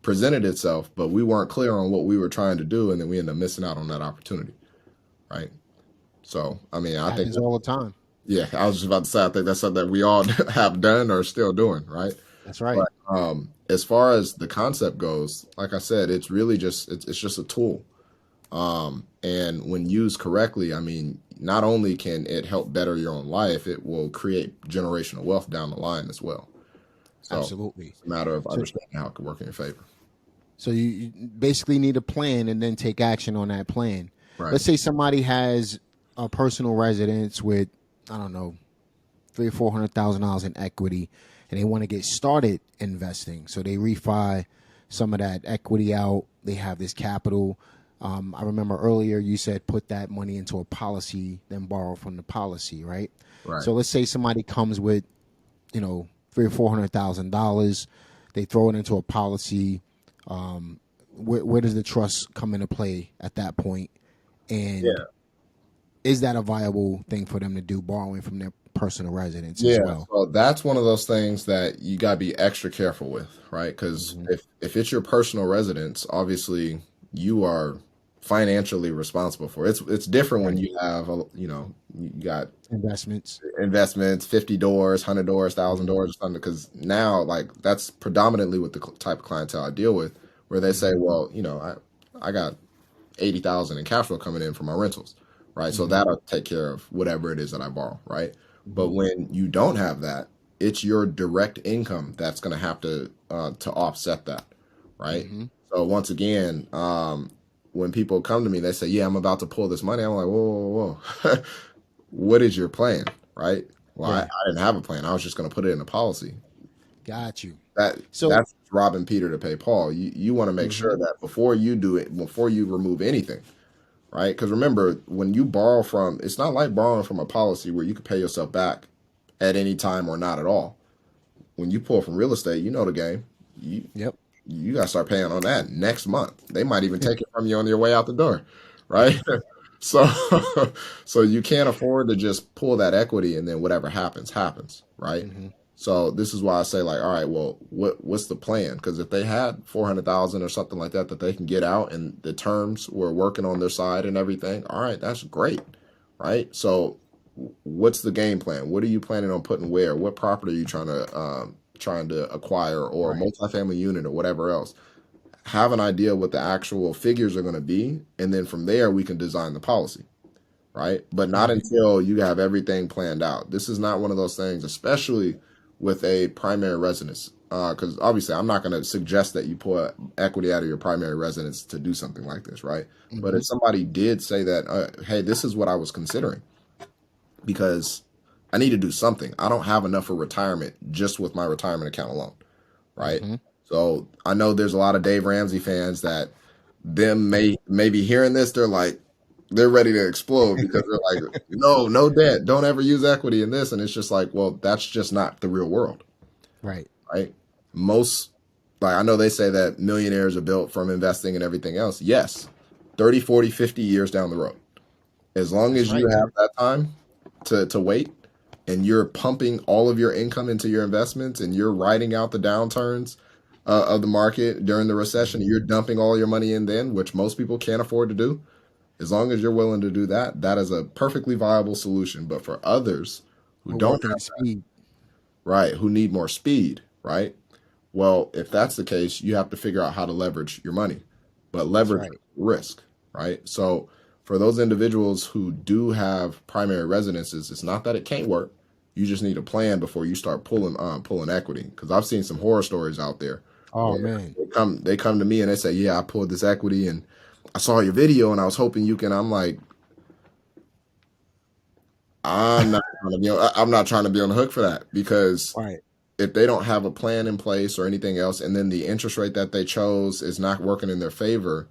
presented itself, but we weren't clear on what we were trying to do, and then we end up missing out on that opportunity, right? So, I mean, I think all the time. Yeah, I was just about to say, I think that's something that we all have done or still doing, right? That's right. But, as far as the concept goes, like I said, it's really just it's just a tool. And when used correctly, I mean, not only can it help better your own life, it will create generational wealth down the line as well. So Absolutely. It's a matter of understanding how it can work in your favor. So you basically need a plan and then take action on that plan. Right. Let's say somebody has a personal residence with, I don't know, $300,000 or $400,000 in equity, and they want to get started investing. So they refi some of that equity out. They have this capital. I remember earlier you said put that money into a policy, then borrow from the policy, right? Right. So let's say somebody comes with, $300,000 or $400,000. They throw it into a policy. Where does the trust come into play at that point? And is that a viable thing for them to do, borrowing from their personal residence as well? So that's one of those things that you got to be extra careful with, right? Because if it's your personal residence, obviously you are financially responsible for it. It's different when you have, you got investments, $50, $100, $1,000 or something, because now like that's predominantly what the type of clientele I deal with, where they say, well, I got 80,000 in cash flow coming in from my rentals, right? So that'll take care of whatever it is that I borrow, right? But when you don't have that, it's your direct income that's going to have to offset that, right? So once again, when people come to me, they say, yeah, I'm about to pull this money. I'm like, whoa. What is your plan, right? Well, I didn't have a plan. I was just going to put it in a policy. Got you. That's robbing Peter to pay Paul. You want to make sure that before you do it, before you remove anything, right? Because remember, when you borrow from, it's not like borrowing from a policy where you can pay yourself back at any time or not at all. When you pull from real estate, you know the game. You got to start paying on that next month. They might even take it from you on your way out the door, right? So you can't afford to just pull that equity and then whatever happens, right? So this is why I say, like, all right, well, what's the plan? Because if they had 400,000 or something like that they can get out, and the terms were working on their side and everything, all right, that's great, right? So what's the game plan? What are you planning on putting where? What property are you trying to acquire, or a multifamily unit or whatever else? Have an idea what the actual figures are going to be, and then from there we can design the policy, right? But not until you have everything planned out. This is not one of those things, especially with a primary residence, because obviously I'm not going to suggest that you pull equity out of your primary residence to do something like this, right? But if somebody did say that, hey, this is what I was considering, because I need to do something. I don't have enough for retirement just with my retirement account alone, right? So I know there's a lot of Dave Ramsey fans that may be hearing this. They're like, they're ready to explode because they're like, no debt, don't ever use equity in this, and it's just like, well, that's just not the real world, Right. right? Most, like I know they say that millionaires are built from investing and everything else. Yes, 30, 40, 50 years down the road. As long That's as you right, have man. that time to wait and you're pumping all of your income into your investments and you're riding out the downturns of the market during the recession, Mhm. you're dumping all your money in then, which most people can't afford to do. As long as you're willing to do that, that is a perfectly viable solution. But for others who We're don't working have at speed. right, who need more speed, right? Well, if that's the case, you have to figure out how to leverage your money, but That's leverage right. risk, right? So for those individuals who do have primary residences, it's not that it can't work. You just need a plan before you start pulling equity. Because I've seen some horror stories out there Oh where man. they come to me and they say, "Yeah, I pulled this equity and I saw your video and I was hoping you can." I'm like, I'm not trying to be on the hook for that because Right. if they don't have a plan in place or anything else, and then the interest rate that they chose is not working in their favor,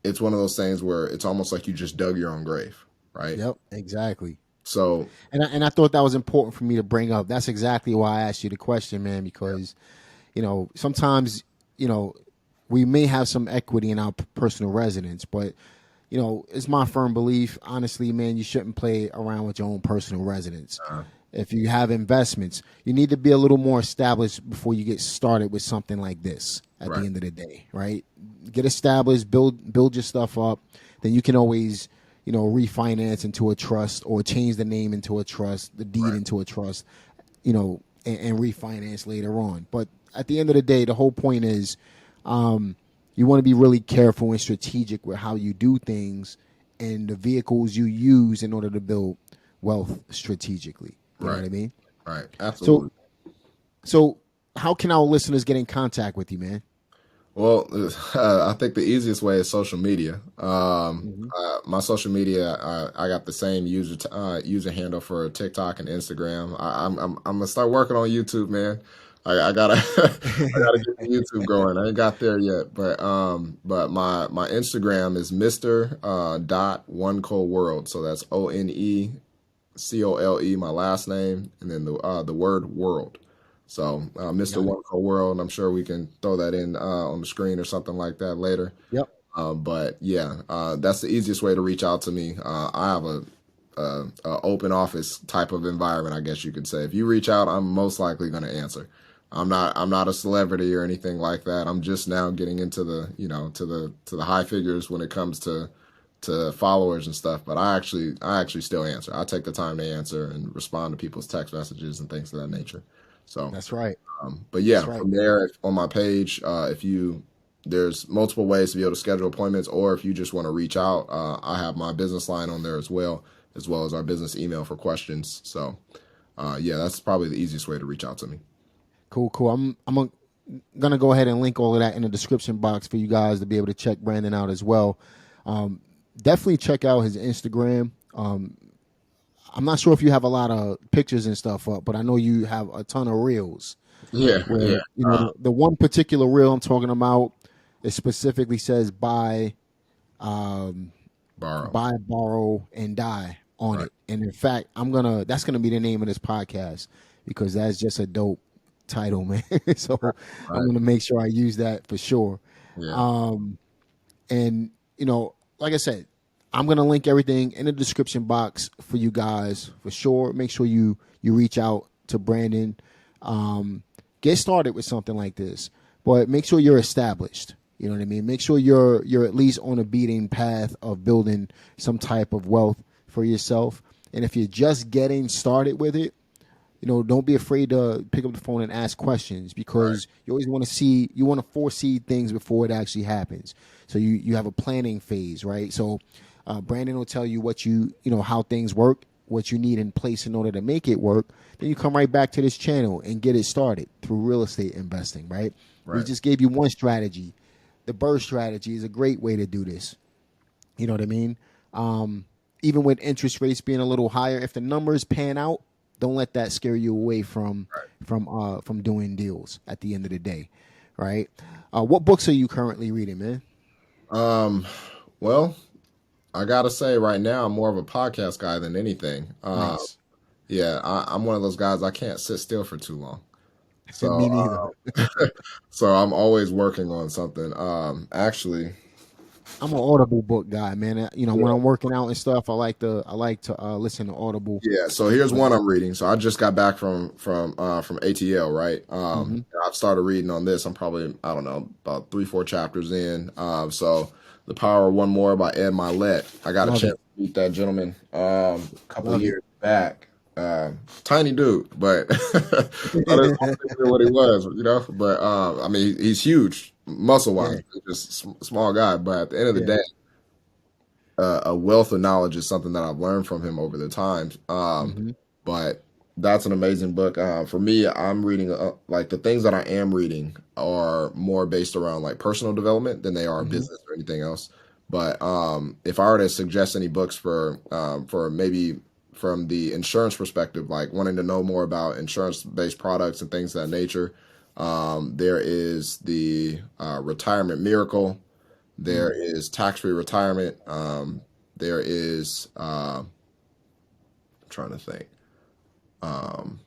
it's one of those things where it's almost like you just dug your own grave, right? Yep. Exactly. So, And I thought that was important for me to bring up. That's exactly why I asked you the question, man, because sometimes, you know, we may have some equity in our personal residence, but it's my firm belief, honestly, man, you shouldn't play around with your own personal residence. uh, If you have investments, you need to be a little more established before you get started with something like this at right, the end of the day, right? Get established, build your stuff up, then you can always, refinance into a trust or change the name into a trust, the deed right, into a trust, and refinance later on. But at the end of the day, the whole point is you want to be really careful and strategic with how you do things and the vehicles you use in order to build wealth strategically. You know what right, I mean? right. So, Absolutely. so how can our listeners get in contact with you, man? Well, I think the easiest way is social media. Hmm. My social media, I got the same user handle for TikTok and Instagram. I'm gonna start working on YouTube, man. I gotta I gotta get the YouTube going. I ain't got there yet, but my Instagram is Mr. Dot One Cole World. So that's OneCole, my last name, and then the word world. So Mr. Got it. One Cole World. I'm sure we can throw that in on the screen or something like that later. Yep. But yeah, that's the easiest way to reach out to me. I have a open office type of environment, I guess you could say. If you reach out, I'm most likely going to answer. I'm not a celebrity or anything like that. I'm just now getting into the to the high figures when it comes to followers and stuff. But I actually still answer. I take the time to answer and respond to people's text messages and things of that nature. So That's right. but That's yeah, right. from there on my page, if you there's multiple ways to be able to schedule appointments, or if you just want to reach out, I have my business line on there as well as our business email for questions. So yeah, that's probably the easiest way to reach out to me. Cool. Cool. Gonna go ahead and link all of that in the description box for you guys to be able to check Brandon out as well. Um, Definitely check out his Instagram. I'm not sure if you have a lot of pictures and stuff up, but I know you have a ton of reels. Yeah, Where yeah. the one particular reel I'm talking about, it specifically says um, Borrow. buy, borrow, and die on Right, it. And in fact, that's gonna be the name of this podcast because that's just a dope title, man. So I'm right. gonna make sure I use that for sure. Yeah, Um, and like I said, I'm gonna link everything in the description box for you guys for sure. Make sure you reach out to Brandon. Get started with something like this, but make sure you're established. You know what I mean? Make sure you're at least on a beating path of building some type of wealth for yourself. And if you're just getting started with it, don't be afraid to pick up the phone and ask questions right, because you always want to you want to foresee things before it actually happens. So you have a planning phase, right? So Brandon will tell you how things work, what you need in place in order to make it work. Then you come right back to this channel and get it started through real estate investing, right? We right, just gave you one strategy. The BRRRR strategy is a great way to do this. You know what I mean? Even with interest rates being a little higher, if the numbers pan out, don't let that scare you away from doing deals at the end of the day, right? What books are you currently reading, man? right. Well, I gotta say, right now, I'm more of a podcast guy than anything. Nice. Yeah, I'm one of those guys. I can't sit still for too long. So, Me neither. so I'm always working on something. Actually, I'm an Audible book guy, man. When yeah, I'm working out and stuff, I like to listen to Audible. yeah. So here's But one I'm reading. So I just got back from ATL, right? hmm I've started reading on this. I'm probably, I don't know, about 3 4 chapters in. So The Power of One More by Ed Milet. I got a love chance it, to meet that gentleman a couple of love it. years back. Tiny dude, but I didn't know what he was, you know. But I mean, he's huge, muscle wise, Yeah, just small guy. But at the end of the yeah. day, a wealth of knowledge is something that I've learned from him over the times. hmm But that's an amazing book. For me, I'm reading like the things that I am reading are more based around like personal development than they are hmm business or anything else. But if I were to suggest any books for maybe from the insurance perspective, like wanting to know more about insurance-based products and things of that nature, there is the Retirement Miracle. There Mm. is tax-free retirement. There is I'm trying to think. Um,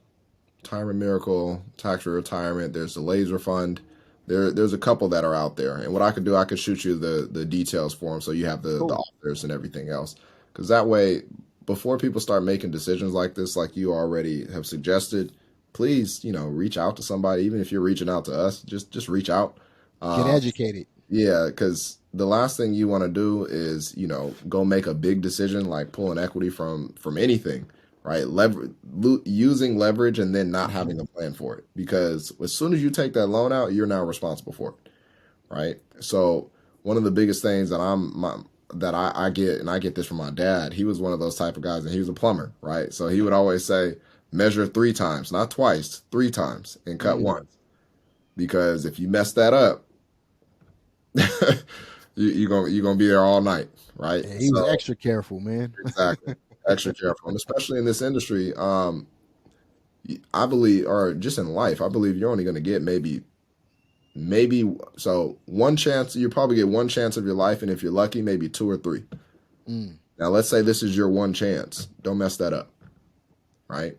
Retirement Miracle, tax-free retirement. There's the Laser Fund. There's a couple that are out there. And what I could do, I could shoot you the details for them, so you have the Cool. authors and everything else. Because that way, before people start making decisions like this, like you already have suggested, please, reach out to somebody. Even if you're reaching out to us, just reach out. Get Um, educated. Yeah, because the last thing you want to do is, go make a big decision like pulling equity from anything, right? Using leverage and then not hmm having a plan for it. Because as soon as you take that loan out, you're now responsible for it, right? So one of the biggest things that I get, and I get this from my dad. He was one of those type of guys, and he was a plumber, right? So he would always say, measure 3 times, not twice, 3 times, and cut Mm. once. Because if you mess that up, you're gonna be there all night, right? Yeah, he was So extra careful, man. exactly, extra careful, and especially in this industry, I believe, or just in life, I believe you're only gonna get maybe so one chance. You probably get one chance of your life, and if you're lucky, maybe 2 or 3. Mm. Now, let's say this is your one chance. Don't mess that up, right?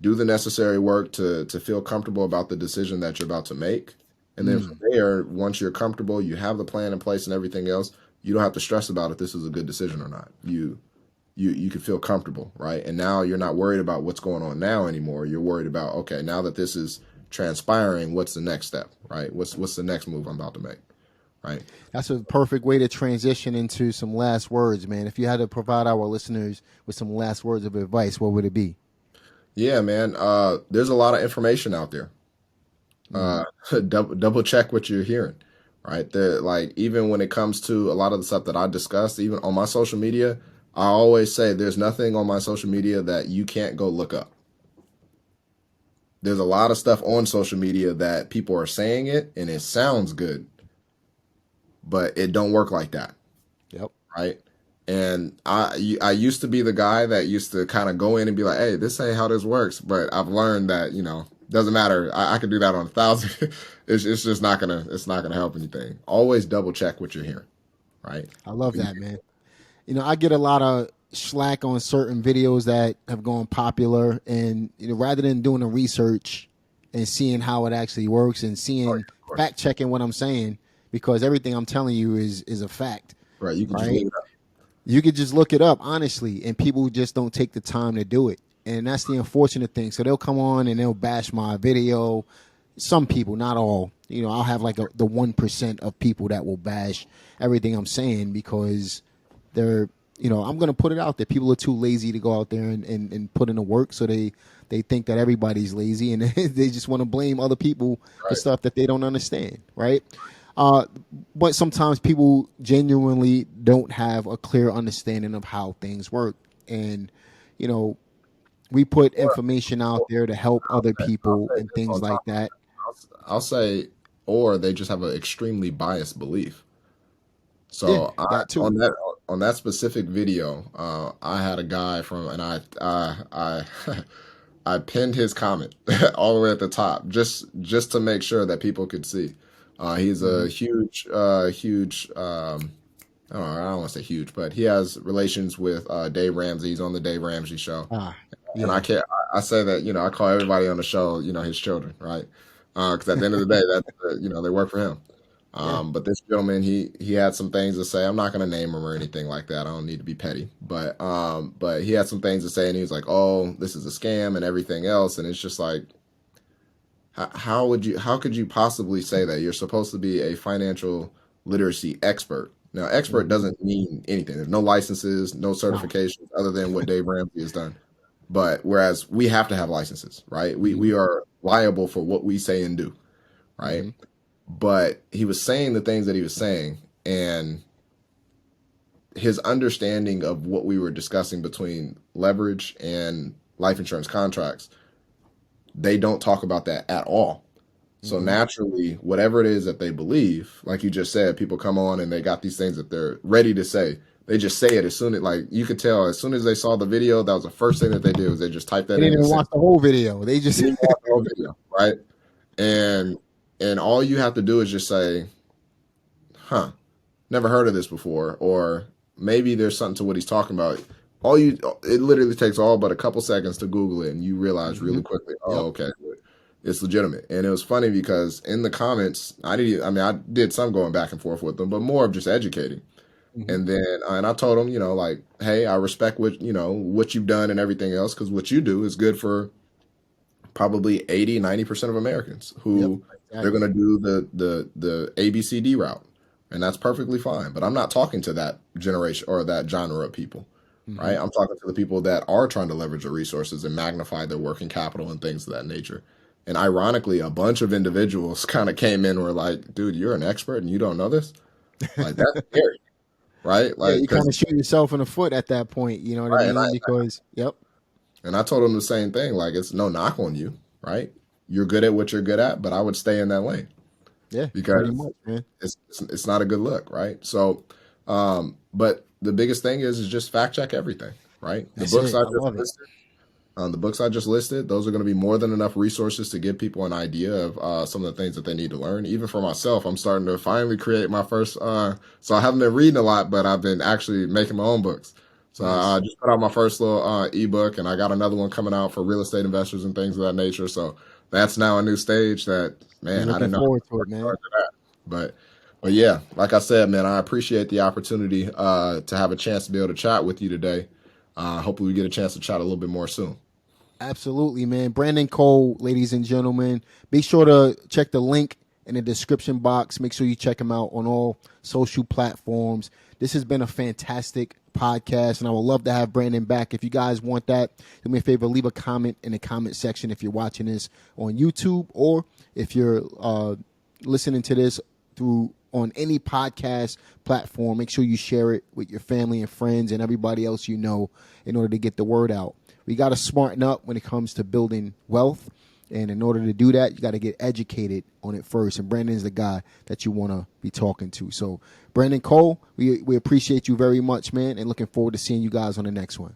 Do the necessary work to feel comfortable about the decision that you're about to make. And then from Mm. there, once you're comfortable, you have the plan in place and everything else, you don't have to stress about if this is a good decision or not. You can feel comfortable, right? And now you're not worried about what's going on now anymore. You're worried about, okay, now that this is transpiring, what's the next step, right? What's the next move I'm about to make, right? That's a perfect way to transition into some last words, man. If you had to provide our listeners with some last words of advice, what would it be? Yeah, man. There's a lot of information out there. Mm. uh double check what you're hearing, right? Like, even when it comes to a lot of the stuff that I discussed, even on my social media, I always say there's nothing on my social media that you can't go look up. There's a lot of stuff on social media that people are saying it and it sounds good, but it don't work like that, Yep. right? And I used to be the guy that used to kind of go in and be like, hey, this ain't how this works. But I've learned that, doesn't matter. I can do that on 1,000. It's just not gonna help anything. Always double check what you're hearing, right? I love that, man. I get a lot of slack on certain videos that have gone popular, and rather than doing the research and seeing how it actually works and Oh, yeah, seeing of course. fact checking what I'm saying, because everything I'm telling you is a fact, Right. You can just right? look it up. You could just look it up, honestly, and people just don't take the time to do it. And that's the unfortunate thing. So they'll come on and they'll bash my video. Some people, not all. I'll have like the 1% of people that will bash everything I'm saying because they're, I'm going to put it out there. People are too lazy to go out there and put in the work. So they think that everybody's lazy and they just want to blame other people for Right. stuff that they don't understand, right? Uh, but sometimes people genuinely don't have a clear understanding of how things work. And, you know, we put Or, information out there to help I'll other say, I'll people say and this things on like top of that. that. I'll say, or they just have an extremely biased belief. Yeah, So I that too. on that specific video, I had a guy and I I pinned his comment all the way at the top just to make sure that people could see. He's a Hmm. huge I don't want to say huge, but he has relations with Dave Ramsey. He's on the Dave Ramsey show. And I Yeah. can't. I say that I call everybody on the show his children, right? Because at the end of the day, they work for him. Yeah. But this gentleman, he had some things to say. I'm not going to name him or anything like that. I don't need to be petty. But he had some things to say, and he was like, "Oh, this is a scam," and everything else. And it's just like, how could you possibly say that? You're supposed to be a financial literacy expert. Now, expert doesn't mean anything. There's no licenses, no certifications other than what Dave Ramsey has done. But whereas we have to have licenses, right? We are liable for what we say and do, right? But he was saying the things that he was saying, and his understanding of what we were discussing between leverage and life insurance contracts, they don't talk about that at all. So naturally, whatever it is that they believe, like you just said, people come on and they got these things that they're ready to say. They just say it as soon as, like, you could tell as soon as they saw the video, that was the first thing that they did was they just typed that They in didn't and even said, watch the whole video. They just didn't watch the whole video, right? And all you have to do is just say, "Huh, never heard of this before," or maybe there's something to what he's talking about. It literally takes all but a couple seconds to Google it, and you realize really quickly, oh, okay, it's legitimate. And it was funny because in the comments, I did some going back and forth with them, but more of just educating. And then, and I told them, like, hey, I respect what you've done and everything else, because what you do is good for probably 80-90% of Americans who they're going to do the ABCD route. And that's perfectly fine. But I'm not talking to that generation or that genre of people, right? I'm talking to the people that are trying to leverage their resources and magnify their working capital and things of that nature. And ironically, a bunch of individuals kind of came in and were like, dude, you're an expert and you don't know this? Like, that's scary, right? yeah, Like, you kind of shoot yourself in the foot at that point. You know what I right, mean? Because and I told them the same thing. Like, it's no knock on you, right? You're good at what you're good at, but I would stay in that lane. Yeah, Because pretty much, man. it's not a good look, right? So, but the biggest thing is just fact check everything, right? That's it. I love it. The books I just listed, those are going to be more than enough resources to give people an idea of some of the things that they need to learn. Even for myself, I'm starting to finally create my first. So I haven't been reading a lot, but I've been actually making my own books. So I just put out my first little ebook, and I got another one coming out for real estate investors and things of that nature. So that's now a new stage that, man, I didn't know. Forward to it, man. But yeah, like I said, man, I appreciate the opportunity to have a chance to be able to chat with you today. Hopefully we get a chance to chat a little bit more soon. Absolutely, man. Brandon Cole, ladies and gentlemen. Be sure to check the link in the description box. Make sure you check him out on all social platforms. This has been a fantastic podcast, and I would love to have Brandon back. If you guys want that, do me a favor, leave a comment in the comment section if you're watching this on YouTube, or if you're listening to this on any podcast platform. Make sure you share it with your family and friends and everybody else you know in order to get the word out. We got to smarten up when it comes to building wealth. And in order to do that, you got to get educated on it first. And Brandon's the guy that you want to be talking to. So, Brandon Cole, we appreciate you very much, man, and looking forward to seeing you guys on the next one.